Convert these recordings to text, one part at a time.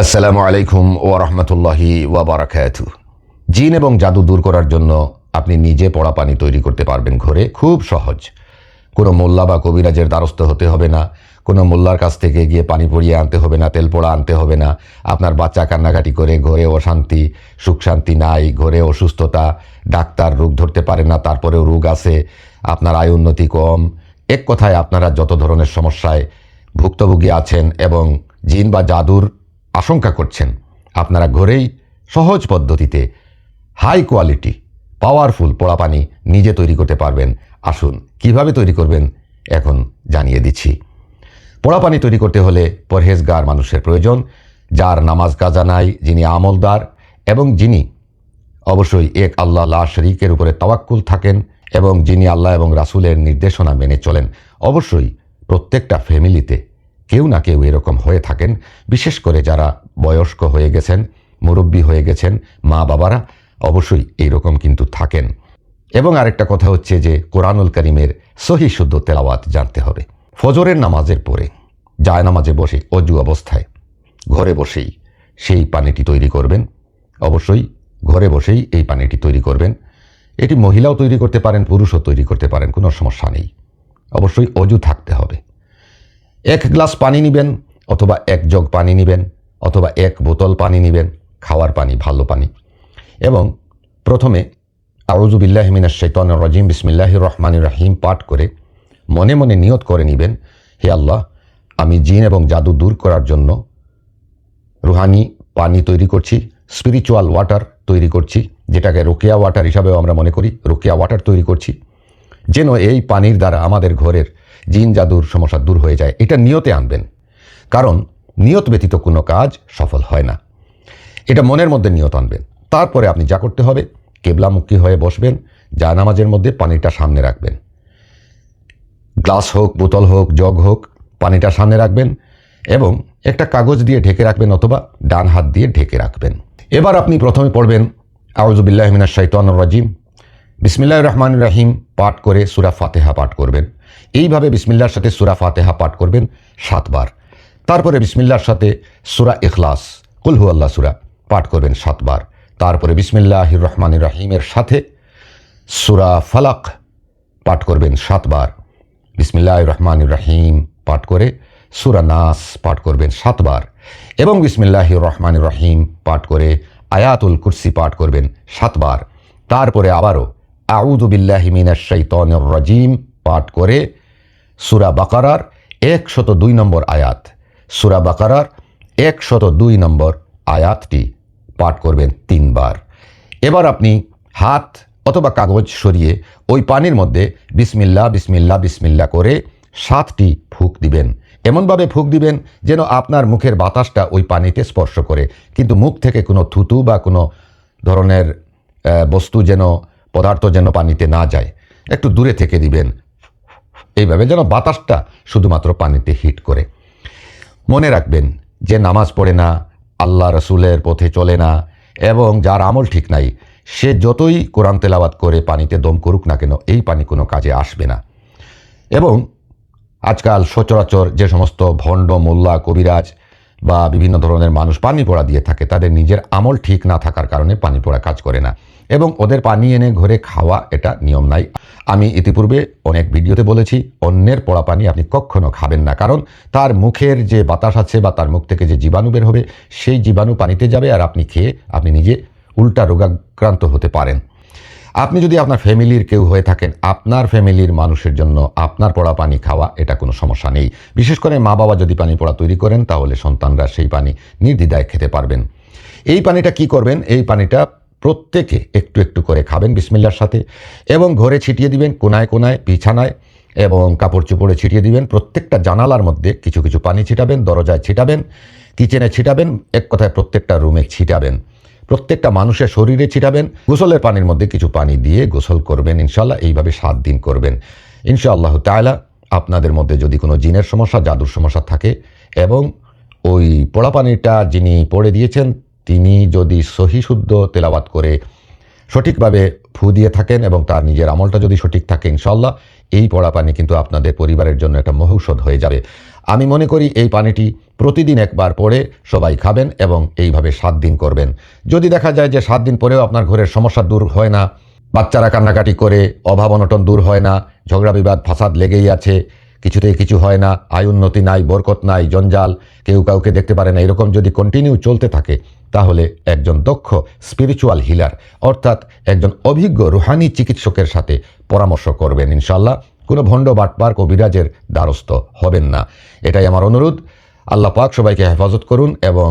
আসসালামু আলাইকুম ওয়া রাহমাতুল্লাহি ওয়া বারাকাতুহু। জিন এবং জাদু দূর করার জন্য আপনি নিজে পড়া পানি তৈরি করতে পারবেন ঘরে, খুব সহজ। কোনো মোল্লা বা কবিরাজের দ্বারস্থ হতে হবে না, কোনো মোল্লার কাছ থেকে গিয়ে পানি পড়িয়ে আনতে হবে না, তেল পোড়া আনতে হবে না। আপনার বাচ্চা কান্নাকাটি করে ঘরে অশান্তি, সুখ শান্তি নাই, ঘরে অসুস্থতা, ডাক্তার রোগ ধরতে পারে না, তারপরেও রোগ আছে, আপনার আয় উন্নতি কম, এক কথায় আপনারা যত ধরনের সমস্যায় ভুক্তভোগী আছেন এবং জিন বা জাদুর আশঙ্কা করছেন, আপনারা ঘরেই সহজ পদ্ধতিতে হাই কোয়ালিটি পাওয়ারফুল পোড়া পানি নিজে তৈরি করতে পারবেন। আসুন কিভাবে তৈরি করবেন এখন জানিয়ে দিচ্ছি। পোড়া পানি তৈরি করতে হলে পরহেজগার মানুষের প্রয়োজন, যার নামাজ কাজা নাই, যিনি আমলদার এবং যিনি অবশ্যই এক আল্লাহ লা শরীকের উপরে তাওয়াক্কুল থাকেন এবং যিনি আল্লাহ এবং রাসূলের নির্দেশনা মেনে চলেন। অবশ্যই প্রত্যেকটা ফ্যামিলিতে কেউ না কেউ এরকম হয়ে থাকেন, বিশেষ করে যারা বয়স্ক হয়ে গেছেন, মুরব্বী হয়ে গেছেন, মা বাবারা অবশ্যই এইরকম কিন্তু থাকেন। এবং আরেকটা কথা হচ্ছে যে কোরআনুল কারীমের সহি শুদ্ধ তেলাওয়াত জানতে হবে। ফজরের নামাজের পরে জায়নামাজে বসে অজু অবস্থায় ঘরে বসেই সেই পানিটি তৈরি করবেন। অবশ্যই ঘরে বসেই এই পানিটি তৈরি করবেন। এটি মহিলাও তৈরি করতে পারেন, পুরুষও তৈরি করতে পারেন, কোনো সমস্যা নেই। অবশ্যই অজু থাকতে হবে। 1 গ্লাস পানি নেবেন অথবা 1 জগ পানি নেবেন অথবা 1 বোতল পানি নেবেন, খাওয়ার পানি, ভালো পানি। এবং প্রথমে আউযু বিল্লাহি মিনাশ শাইতানির রাজিম বিসমিল্লাহির রহমানির রহিম পাঠ করে মনে মনে নিয়ত করে নেবেন, হে আল্লাহ, আমি জিন এবং জাদু দূর করার জন্য রুহানি পানি তৈরি করছি, স্পিরিচুয়াল ওয়াটার তৈরি করছি, যেটাকে রোকেয়া ওয়াটার হিসাবেও আমরা মনে করি, রোকেয়া ওয়াটার তৈরি করছি, যেন এই পানির দ্বারা আমাদের ঘরের জিন জাদুর সমস্যা দূর হয়ে যায়। এটা নিয়তে আনবেন, কারণ নিয়ত ব্যতীত কোনো কাজ সফল হয় না। এটা মনের মধ্যে নিয়ত আনবেন। তারপরে আপনি যা করতে হবে, কেবলামুখী হয়ে বসবেন, জায়নামাজের মধ্যে পানিটা সামনে রাখবেন। গ্লাস হোক, বোতল হোক, জগ হোক, পানিটা সামনে রাখবেন এবং একটা কাগজ দিয়ে ঢেকে রাখবেন অথবা ডান হাত দিয়ে ঢেকে রাখবেন। এবার আপনি প্রথমে পড়বেন আউযু বিল্লাহি মিনাশ শাইতানির রাজিম বিসমিল্লাহির রহমানির রহিম পাঠ করে সূরা ফাতিহা পাঠ করবেন। এইভাবে বিসমিল্লাহর সাথে সূরা ফাতিহা পাঠ করবেন 7 বার। তারপরে বিসমিল্লাহর সাথে সূরা ইখলাস, কুল হুয়াল্লাহ সূরা পাঠ করবেন 7 বার। তারপরে বিসমিল্লাহির রহমানির রহিমের সাথে সূরা ফালাক পাঠ করবেন 7 বার। বিসমিল্লাহির রহমানির রহিম পাঠ করে সূরা নাস পাঠ করবেন 7 বার এবং বিসমিল্লাহির রহমানির রহিম পাঠ করে আয়াতুল কুরসি পাঠ করবেন 7 বার। তারপরে আবারও আউযু বিল্লাহি মিনাশ শাইতানির রাজিম পাঠ করে সূরা বাকারার 102 নম্বর আয়াত, সূরা বাকারার 102 নম্বর আয়াতটি পাঠ করবেন 3 বার। এবার আপনি হাত অথবা কাগজ সরিয়ে ওই পানির মধ্যে বিসমিল্লাহ বিসমিল্লাহ বিসমিল্লাহ করে 7টি ফুঁক দিবেন। এমনভাবে ফুঁক দিবেন যেন আপনার মুখের বাতাসটা ওই পানিতে স্পর্শ করে, কিন্তু মুখ থেকে কোনো থুতু বা কোনো ধরনের বস্তু যেন, পদার্থ যেন পানিতে না যায়, একটু দূরে থেকে দিবেন। এইভাবে যেন বাতাসটা শুধুমাত্র পানিতে হিট করে। মনে রাখবেন, যে নামাজ পড়ে না, আল্লাহ রসুলের পথে চলে না এবং যার আমল ঠিক নাই, সে যতই কোরআন তেলাওয়াত করে পানিতে দম করুক না কেন, এই পানি কোনো কাজে আসবে না। এবং আজকাল সচরাচর যে সমস্ত ভণ্ড, মোল্লা, কবিরাজ বা বিভিন্ন ধরনের মানুষ পানি পোড়া দিয়ে থাকে, তাদের নিজের আমল ঠিক না থাকার কারণে পানি পোড়া কাজ করে না এবং ওদের পানি এনে ঘরে খাওয়া এটা নিয়ম নাই। আমি ইতিপূর্বে অনেক ভিডিওতে বলেছি, অন্যের পোড়া পানি আপনি কখনো খাবেন না, কারণ তার মুখের যে বাতাস আছে বা তার মুখ থেকে যে জীবাণু বের হবে, সেই জীবাণু পানিতে যাবে আর আপনি খেয়ে আপনি নিজে উল্টা রোগাক্রান্ত হতে পারেন। আপনি যদি আপনার ফ্যামিলির কেউ হয়ে থাকেন, আপনার ফ্যামিলির মানুষের জন্য আপনার পোড়া পানি খাওয়া এটা কোনো সমস্যা নেই। বিশেষ করে মা বাবা যদি পানি পোড়া তৈরি করেন, তাহলে সন্তানরা সেই পানি নির্দ্বিধায় খেতে পারবেন। এই পানিটা কি করবেন, এই পানিটা প্রত্যেকে একটু একটু করে খাবেন বিসমিল্লাহর সাথে এবং ঘরে ছিটিয়ে দিবেন, কোনায় কোনায়, বিছানায় এবং কাপড় চোপড়ে ছিটিয়ে দিবেন। প্রত্যেকটা জানালার মধ্যে কিছু কিছু পানি ছিটাবেন, দরজায় ছিটাবেন, কিচেনে ছিটাবেন, এক কথায় প্রত্যেকটা রুমে ছিটাবেন, প্রত্যেকটা মানুষের শরীরে ছিটাবেন। গোসলের পানির মধ্যে কিছু পানি দিয়ে গোসল করবেন ইনশাআল্লাহ। এইভাবে 7 দিন করবেন ইনশাআল্লাহ তাআলা। আপনাদের মধ্যে যদি কোনো জিনের সমস্যা, জাদুর সমস্যা থাকে এবং ওই পোড়া পানিটা যিনি পড়ে দিয়েছেন তিনি যদি সহি শুদ্ধ তেলাওয়াত করে সঠিকভাবে ফু দিয়ে থাকেন এবং তার নিজের আমলটা যদি সঠিক থাকে, ইনশাআল্লাহ এই পড়া পানি কিন্তু আপনাদের পরিবারের জন্য একটা মহৌষধ হয়ে যাবে। আমি মনে করি এই পানিটি প্রতিদিন একবার পড়ে সবাই খাবেন এবং এইভাবে 7 দিন করবেন। যদি দেখা যায় যে 7 দিন পরেও আপনার ঘরের সমস্যা দূর হয় না, বাচ্চারা কান্নাকাটি করে, অভাব অনটন দূর হয় না, ঝগড়া বিবাদ ফাসাদ লেগেই আছে, কিছুতেই কিছু হয় না, আয় উন্নতি নাই, বরকত নাই, জঞ্জাল, কেউ কাউকে দেখতে পারে না, এরকম যদি কন্টিনিউ চলতে থাকে, তাহলে একজন দক্ষ স্পিরিচুয়াল হিলার অর্থাৎ একজন অভিজ্ঞ রুহানি চিকিৎসকের সাথে পরামর্শ করবেন। ইনশাল্লাহ কোনো ভণ্ড বাটপার কবিরাজের দ্বারস্থ হবেন না। এটাই আমার অনুরোধ। আল্লাহ পাক সবাইকে হেফাজত করুন এবং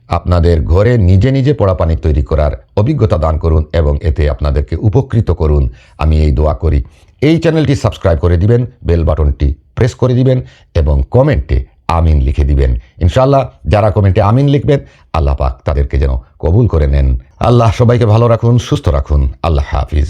আপনাদের ঘরে নিজে নিজে পড়া পানি তৈরি করার অভিজ্ঞতা দান করুন এবং এতে আপনাদেরকে উপকৃত করুন। আমি এই দোয়া করি। এই চ্যানেলটি সাবস্ক্রাইব করে দিবেন, বেল বাটনটি প্রেস করে দিবেন এবং কমেন্টে আমিন লিখে দিবেন। ইনশাআল্লাহ যারা কমেন্টে আমিন লিখবেন আল্লাহ পাক তাদেরকে যেন কবুল করে নেন। আল্লাহ সবাইকে ভালো রাখুন, সুস্থ রাখুন। আল্লাহ হাফিজ।